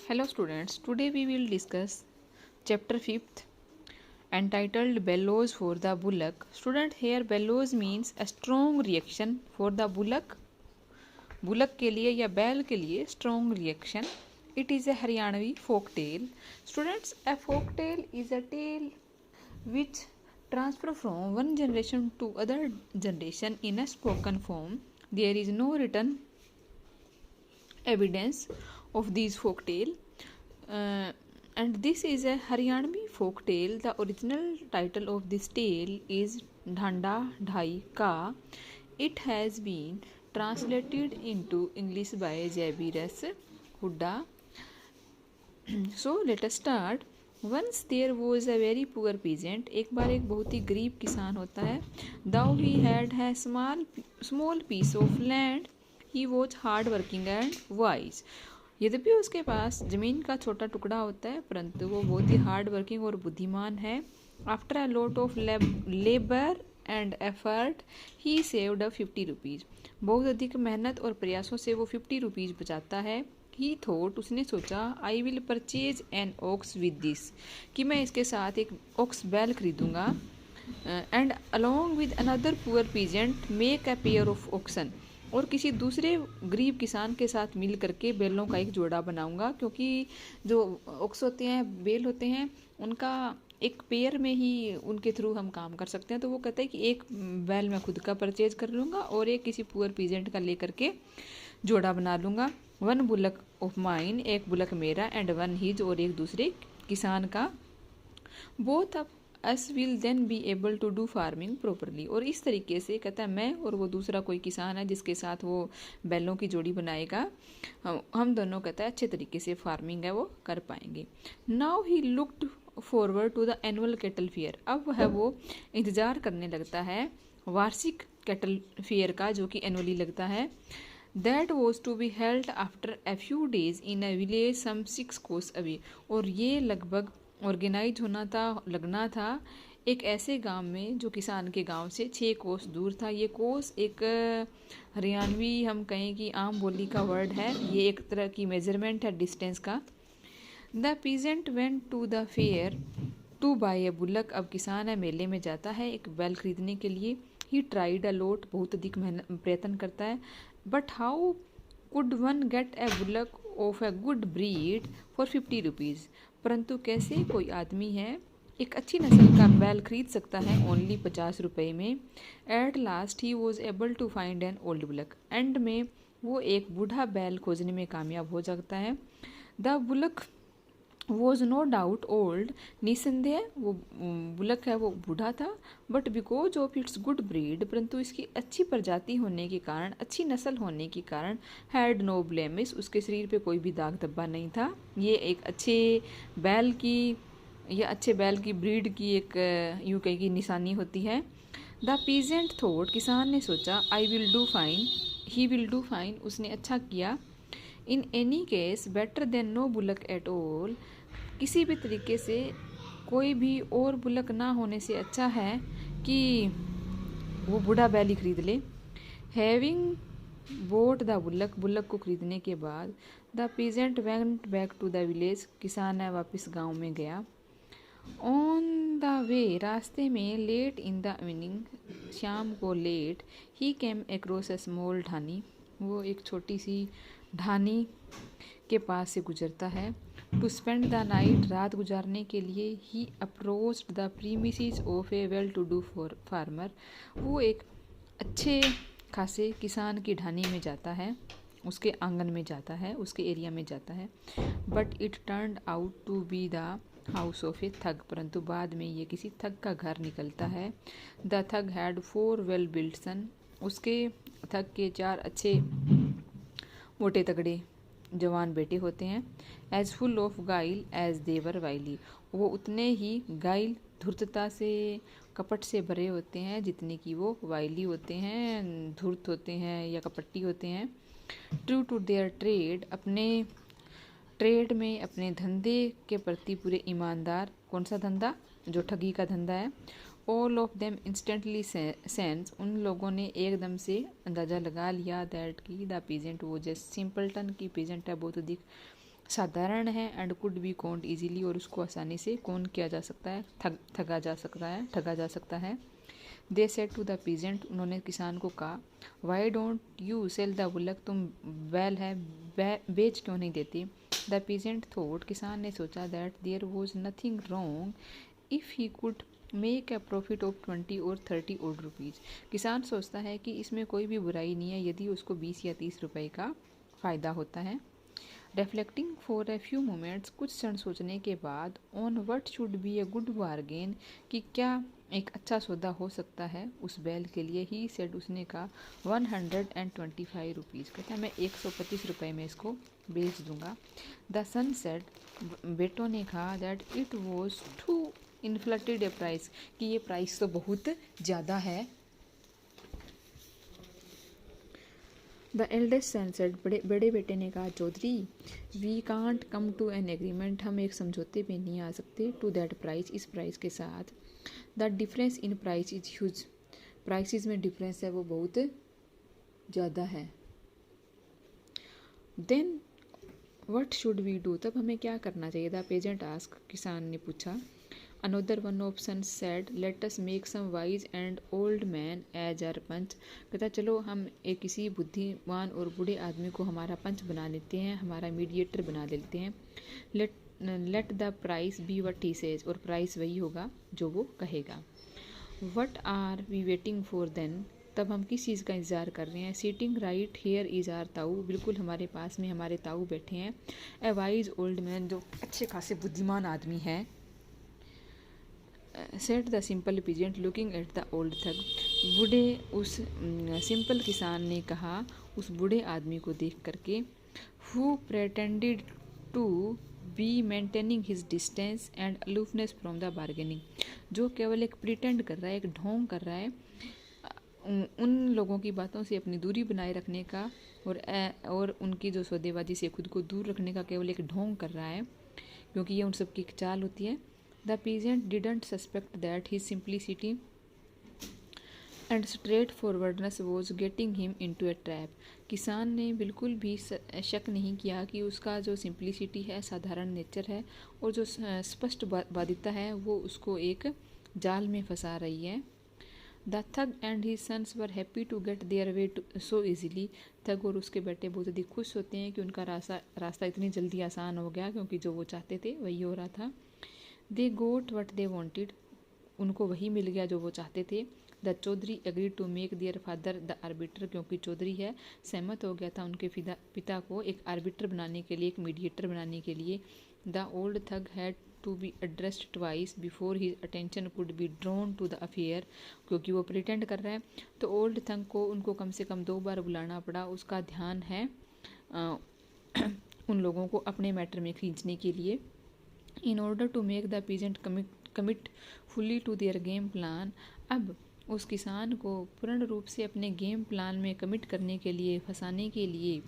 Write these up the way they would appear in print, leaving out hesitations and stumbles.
Hello students, today we will discuss chapter 5th entitled Bellows for the Bullock. Student, here bellows means a strong reaction for the bullock. Bullock के लिए या बैल के लिए strong reaction. It is a Haryanvi folk tale. Students, a folk tale is a tale which transfer from one generation to other generation in a spoken form. There is no written evidence of these folk tale. And this is a Haryanvi folk tale. The original title of this tale is Dhanda Dhai Ka. It has been translated into English by Jabiras Hudda. So let us start. Once there was a very poor peasant. एक बार एक बहुत ही गरीब किसान होता है. Though he had a small piece of land, he was hard working and wise. यद्यपि उसके पास जमीन का छोटा टुकड़ा होता है परंतु वो बहुत ही हार्ड वर्किंग और बुद्धिमान है. After a lot of labour and effort he saved 50 rupees. बहुत अधिक मेहनत और प्रयासों से वो 50 रुपीज़ बचाता है. ही थॉट, उसने सोचा, I will purchase an ox with this, कि मैं इसके साथ एक ऑक्स बैल खरीदूंगा. And along with another poor peasant make a pair of oxen, और किसी दूसरे गरीब किसान के साथ मिल करके बैलों का एक जोड़ा बनाऊंगा. क्योंकि जो ऑक्स होते हैं, बैल होते हैं, उनका एक पेयर में ही उनके थ्रू हम काम कर सकते हैं. तो वो कहते हैं कि एक बैल मैं खुद का परचेज कर लूँगा और एक किसी पुअर पीजेंट का लेकर के जोड़ा बना लूँगा. वन बुलक ऑफ माइन, एक बुलक मेरा, एंड वन हिज, और एक दूसरे किसान का. Both of us will then be able to do farming properly, और इस तरीके से कहता है मैं और वो दूसरा कोई किसान है जिसके साथ वो बैलों की जोड़ी बनाएगा, हम दोनों कहता है अच्छे तरीके से फार्मिंग है वो कर पाएंगे. Now he looked forward to the annual cattle fair. अब है वो इंतज़ार करने लगता है वार्षिक कैटल फेयर का, जो कि एनुअली लगता है. That was to be held after a few days in a village some 6 kos away, और ये लगभग ऑर्गेनाइज होना था, लगना था एक ऐसे गांव में जो किसान के गांव से 6 कोस दूर था. ये कोस एक हरियाणवी हम कहें कि आम बोली का वर्ड है. ये एक तरह की मेजरमेंट है डिस्टेंस का. The peasant went to the fair to buy a bullock. अब किसान है, मेले में जाता है एक बैल खरीदने के लिए. ही ट्राइड अ लोट, बहुत अधिक प्रयत्न करता है. But how could one get A bullock of a good breed for 50 rupees, परंतु कैसे कोई आदमी है एक अच्छी नस्ल का बैल खरीद सकता है ओनली 50 रुपये में. At last he was able to find an old bullock. End में वो एक बूढ़ा बैल खोजने में कामयाब हो जाता है. The bullock was no doubt old, निसंदेह वो बुलक है वो बूढ़ा था. But because of its good breed, परंतु इसकी अच्छी प्रजाति होने के कारण, अच्छी नस्ल होने के कारण, हैड नो ब्लेमिस, उसके शरीर पे कोई भी दाग धब्बा नहीं था. ये एक अच्छे बैल की या अच्छे बैल की ब्रीड की एक यूँ कहीं की निशानी होती है. द पीजेंट थॉट, किसान ने सोचा, I will do fine, he will do fine, उसने अच्छा किया. In any case better than no bullock at all, किसी भी तरीके से कोई भी और बुलक ना होने से अच्छा है कि वो बूढ़ा बैल ही खरीद ले. हैविंग बोट द बुलक, बुलक को खरीदने के बाद, the peasant went back to the village, किसान है वापस गांव में गया. ऑन द वे, रास्ते में, लेट इन द इवनिंग, शाम को late, he came across a small dhani, वो एक छोटी सी ढानी के पास से गुजरता है. टू स्पेंड द नाइट, रात गुजारने के लिए. He approached the premises of a well to do farmer, वो एक अच्छे खासे किसान की ढानी में जाता है, उसके आंगन में जाता है, उसके एरिया में जाता है. But it turned out to be the house of a thug, परंतु बाद में ये किसी थग का घर निकलता है. The thug had 4 well built son, उसके थग के 4 अच्छे मोटे तगड़े जवान बेटे होते हैं. एज फुल ऑफ गाइल एज देवर वाइली, वो उतने ही गाइल, धूर्तता से, कपट से भरे होते हैं जितने कि वो वाइली होते हैं, धूर्त होते हैं या कपट्टी होते हैं. ट्रू टू देयर ट्रेड, अपने ट्रेड में, अपने धंधे के प्रति पूरे ईमानदार. कौन सा धंधा? जो ठगी का धंधा है. All of them instantly sense, उन लोगों ने एकदम से अंदाज़ा लगा लिया दैट की द पीजेंट वो जस्ट सिंपलटन की पीजेंट है बहुत अधिक साधारण है and could be count easily, और उसको आसानी से कौन किया जा सकता है, ठगा जा सकता है। They said to the peasant, उन्होंने किसान को कहा, why don't you sell the bullock, तुम बैल है बेच क्यों नहीं देती। द पीजेंट थॉट, किसान ने सोचा, that there was nothing wrong if he could make a profit of 20 or 30 odd rupees. किसान सोचता है कि इसमें कोई भी बुराई नहीं है यदि उसको 20 या 30 रुपए का फ़ायदा होता है। Reflecting for a few moments, कुछ क्षण सोचने के बाद, on what should be a good bargain, कि क्या एक अच्छा सौदा हो सकता है उस बैल के लिए। ही सेड, उसने कहा, 125 रुपीज़, कहता है मैं 125 रुपये में इसको बेच दूंगा। द सन सेड, बेटों ने कहा, that it was too inflated a price, कि ये प्राइस तो बहुत ज़्यादा है। द एल्डेस्ट सन सेड, बड़े बेटे ने कहा, Chaudhary, we can't come to an agreement, हम एक समझौते पे नहीं आ सकते, टू दैट प्राइस, इस प्राइस के साथ। The difference in price is huge, prices में डिफरेंस है वो बहुत ज़्यादा है। Then what should we do, तब हमें क्या करना चाहिए। द पेजेंट आस्क, किसान ने पूछा। Another one option said, let us make some wise and old man as our panch, कहता चलो हम एक किसी बुद्धिमान और बूढ़े आदमी को हमारा पंच बना लेते हैं, हमारा मीडिएटर बना लेते हैं। Let the price be what he says, और प्राइस वही होगा जो वो कहेगा। What are we waiting for then, तब हम किस चीज़ का इंतज़ार कर रहे हैं। Sitting right here is our Tau, बिल्कुल हमारे पास में हमारे ताऊ बैठे हैं। ए वाइज ओल्ड मैन, जो अच्छे खासे बुद्धिमान आदमी है। Said the simple peasant looking at the old thug, बूढ़े उस सिंपल किसान ने कहा उस बूढ़े आदमी को देख करके। Who pretended to be maintaining his distance and aloofness from the bargaining, जो केवल एक प्रिटेंड कर रहा है, एक ढोंग कर रहा है उन लोगों की बातों से अपनी दूरी बनाए रखने का, और उनकी जो सौदेबाजी से खुद को दूर रखने का केवल एक ढोंग कर रहा है, क्योंकि ये उन सब की एक चाल होती है। The peasant didn't suspect that his simplicity and straightforwardness was getting him into a trap. किसान ने बिल्कुल भी शक नहीं किया कि उसका जो सिंप्लिसिटी है, साधारण नेचर है, और जो स्पष्ट बाधिता है, वो उसको एक जाल में फंसा रही है। The thug and his sons were happy to get their way so easily, thug और उसके बेटे बहुत अधिक खुश होते हैं कि उनका रास्ता इतनी जल्दी आसान हो गया, क्योंकि जो वो चाहते थे वही हो रहा था। दे गोट वट दे वॉन्टेड, उनको वही मिल गया जो वो चाहते थे। The Chaudhary agree to make their father the arbiter, क्योंकि चौधरी है सहमत हो गया था उनके पिता को एक आर्बिटर बनाने के लिए, एक मीडिएटर बनाने के लिए। The old thug had to be addressed twice before his attention could be drawn to the affair, क्योंकि वो प्रिटेंड कर रहा है तो ओल्ड थग को उनको कम से कम 2 बार बुलाना पड़ा। उसका ध्यान है उन लोगों को अपने मैटर में खींचने के लिए। In order to make the peasant commit fully to their game plan, अब उस किसान को पूर्ण रूप से अपने गेम प्लान में कमिट करने के लिए, फंसाने के लिए,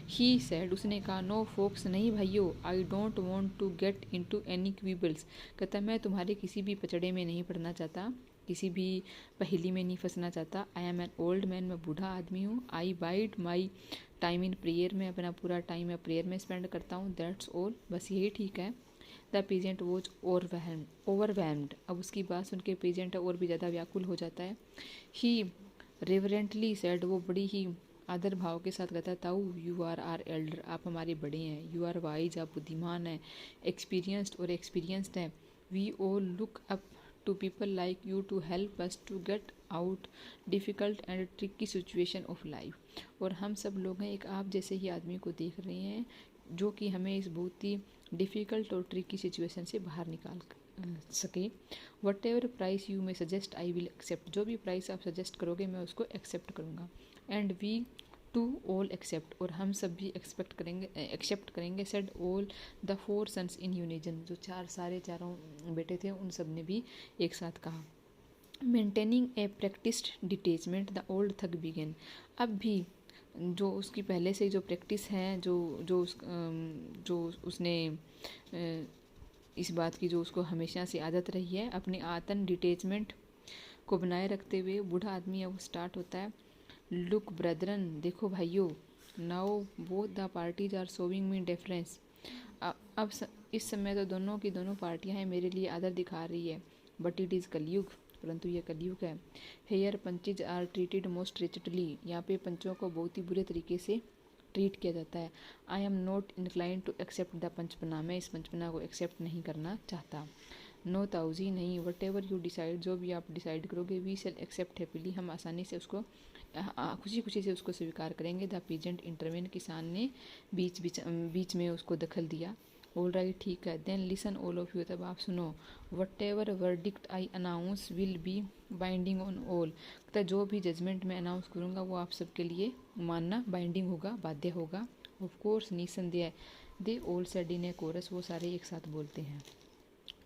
ही सेड, उसने कहा, नो फोक्स, नहीं भाइयों, I don't want to get into any quibbles, कहता मैं तुम्हारे किसी भी पचड़े में नहीं पड़ना चाहता, किसी भी पहेली में नहीं फंसना चाहता। I am an old man, मैं बूढ़ा आदमी हूँ। I bide my time in prayer, मैं अपना पूरा टाइम मैं प्रेयर में स्पेंड करता हूँ। दैट्स ऑल, बस यही ठीक है। द पेजेंट वॉज ओवरवेल्म्ड, अब उसकी बात सुन के पेजेंट और भी ज़्यादा व्याकुल हो जाता है। ही रेवरेंटली सेड, वो बड़ी ही आदर भाव के साथ कहता है, ताऊ यू आर आर एल्डर, आप हमारे बड़े हैं। यू आर वाइज, आप बुद्धिमान हैं। एक्सपीरियंस्ड, और एक्सपीरियंस्ड हैं। We all look up to people like you to help us to get out difficult and tricky situation of life, और हम सब लोग हैं एक आप जैसे ही आदमी को देख रहे हैं जो कि हमें इस बहुत ही डिफ़िकल्ट और ट्रिकी सिचुएशन से बाहर निकाल सके। Whatever price you may suggest I will accept, जो भी प्राइस आप सजेस्ट करोगे मैं उसको एक्सेप्ट करूँगा। And we too all accept, और हम सब भी एक्सेप्ट करेंगे। Said all the 4 sons in unison, जो चारों बेटे थे उन सब ने भी एक साथ कहा। Maintaining a practised detachment, the old thug began, अब भी जो उसकी पहले से जो प्रैक्टिस है, जो उसने इस बात की जो उसको हमेशा से आदत रही है, अपने आतन डिटेचमेंट को बनाए रखते हुए बूढ़ा आदमी है वो स्टार्ट होता है। लुक ब्रदरन, देखो भाइयों, now both the parties are showing me difference, इस समय तो दोनों की दोनों पार्टियां हैं मेरे लिए आदर दिखा रही है, बट इट इज़ कलयुग, परंतु यह कलयुग है। Here panches are treated most richly, यहाँ पे पंचों को बहुत ही बुरे तरीके से ट्रीट किया जाता है। I am not incline to accept the panchpana, मैं इस पंचपना को एक्सेप्ट नहीं करना चाहता। नो ताऊजी, नहीं, वट एवर यू डिसाइड, जो भी आप डिसाइड करोगे, वी शैल एक्सेप्ट हैप्पीली, हम आसानी से उसको खुशी खुशी से उसको स्वीकार करेंगे। द पीजेंट इंटरवेन, किसान ने बीच में उसको दखल दिया। ऑल राइट, ठीक है। Then listen all of you, तब आप सुनो। Whatever verdict I announce will be binding on all, तो जो भी जजमेंट मैं अनाउंस करूँगा वो आप सबके लिए मानना बाइंडिंग होगा, बाध्य होगा। ऑफ कोर्स, निसंदेह। They all said in a chorus, वो सारे एक साथ बोलते हैं।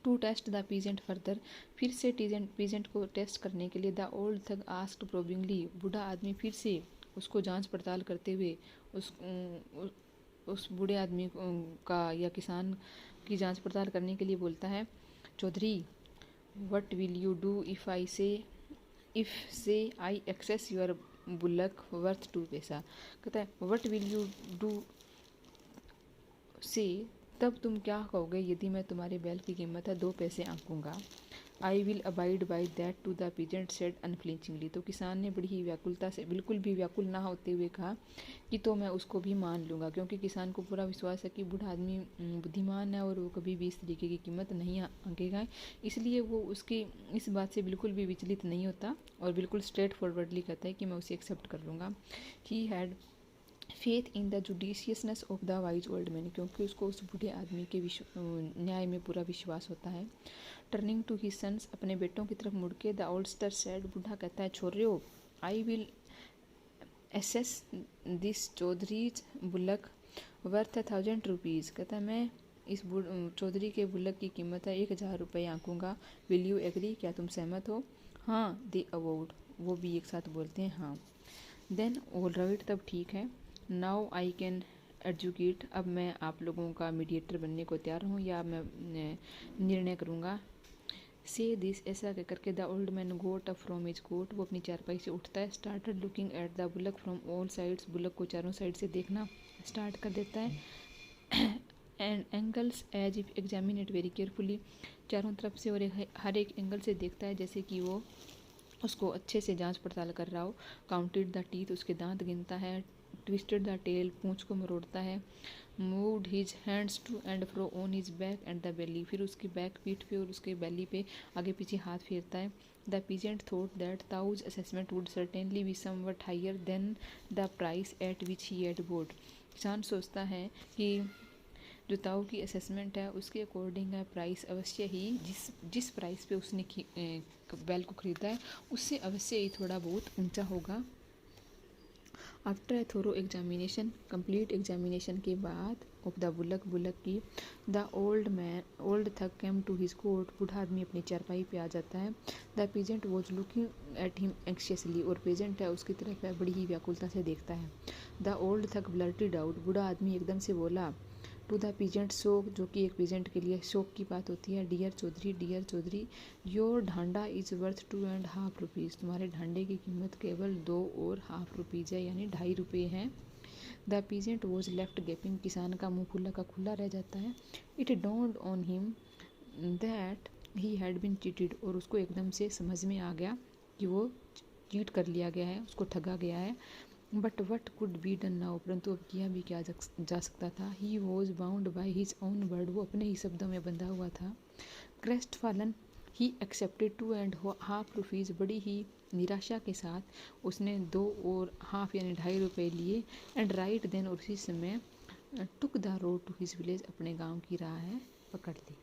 To test the peasant further, फिर से पीजेंट को टेस्ट करने के लिए the old thug asked probingly, बूढ़ा आदमी फिर से उसको जांच पड़ताल करते हुए उस बूढ़े आदमी का या किसान की जांच पड़ताल करने के लिए बोलता है। Chaudhary, what will you do if say I assess your bullock worth 2 paisa, कहता है व्हाट विल यू डू से, तब तुम क्या कहोगे यदि मैं तुम्हारे बैल की कीमत है 2 पैसे आंकूंगा। I will abide by that too the peasant said unflinchingly, तो किसान ने बड़ी ही व्याकुलता से, बिल्कुल भी व्याकुल ना होते हुए कहा कि तो मैं उसको भी मान लूँगा, क्योंकि किसान को पूरा विश्वास है कि बूढ़ा आदमी बुद्धिमान है और वो कभी भी इस तरीके की कीमत नहीं आंकेगा, इसलिए वो उसकी इस बात से बिल्कुल भी विचलित नहीं होता और बिल्कुल स्ट्रेट फॉरवर्डली कहता है कि मैं उसे एक्सेप्ट कर लूँगा। He had faith in the judiciousness of the wise old man, क्योंकि उसको उस बूढ़े आदमी के न्याय में पूरा विश्वास होता है। टर्निंग टू हिज सन्स, अपने बेटों की तरफ मुड़ के द ओल्डस्टर सेड, बूढ़ा कहता है छोरियो, I will assess this Chaudhary's bullock worth 1000 rupees, कहता है मैं इस चौधरी के बुलक की कीमत है 1000 रुपये आंकूंगा। विल यू एग्री, क्या तुम सहमत हो? हाँ, दे अवोड, वो भी एक साथ बोलते हैं हाँ। देन ऑल राइट, तब ठीक है। नाउ आई कैन एडजुकेट, अब मैं आप लोगों का मीडिएटर बनने को तैयार हूँ या मैं निर्णय करूँगा। से दिस, ऐसा कह करके the old man got up from his cot, वो अपनी चारपाई से उठता है। Started looking at the bullock from all sides, bullock को चारों साइड से देखना स्टार्ट कर देता है। And angles as if examine it very carefully, चारों तरफ से और हर एक एंगल से देखता है जैसे कि वो उसको अच्छे से जांच पड़ताल कर रहा हो। काउंटेड द टीथ, उसके दांत गिनता है। ट्विस्टेड द टेल, पूंछ को मरोड़ता है। Moved his hands to and fro on his back and the belly, फिर उसकी बैक, पीठ पे और उसके बेली पे आगे पीछे हाथ फेरता है। The peasant thought that Tau's assessment would certainly be somewhat higher than the price at which he had bought, किसान सोचता है कि जो ताऊ की असेसमेंट है उसके अकॉर्डिंग है प्राइस अवश्य ही जिस प्राइस पे उसने बैल को खरीदा है उससे अवश्य ही थोड़ा बहुत ऊंचा होगा। After a thorough examination, complete examination के बाद ऑफ द बुलक की, the old thug came to his cot, बूढ़ा आदमी अपनी चारपाई पे आ जाता है। The peasant was looking at him anxiously, और पेजेंट है उसकी तरफ है बड़ी ही व्याकुलता से देखता है। The old tug blurted out, बूढ़ा आदमी एकदम से बोला। टू द पीजेंट शोक, जो कि एक पीजेंट के लिए शोक की बात होती है। Dear Chaudhary, your dhanda is worth 2.5 rupees, तुम्हारे ढांडे की कीमत केवल 2.5 रुपीज़ है, यानी 2.5 रुपये हैं। The peasant was left gapping, किसान का मुंह खुला का खुला रह जाता है। It don't on him that he had been cheated, और उसको एकदम से समझ में आ गया कि वो चीट कर लिया गया है, उसको ठगा गया है। But what could be done now, परंतु अब किया भी क्या जा सकता था। He was bound by his own word, वो अपने ही शब्दों में बंधा हुआ था। Crest fallen, he accepted 2.5 rupees, बड़ी ही निराशा के साथ उसने 2.5 यानी 2.5 रुपये लिए। एंड राइट देन, और उसी समय took the road to his village, अपने गाँव की राह है पकड़ ली।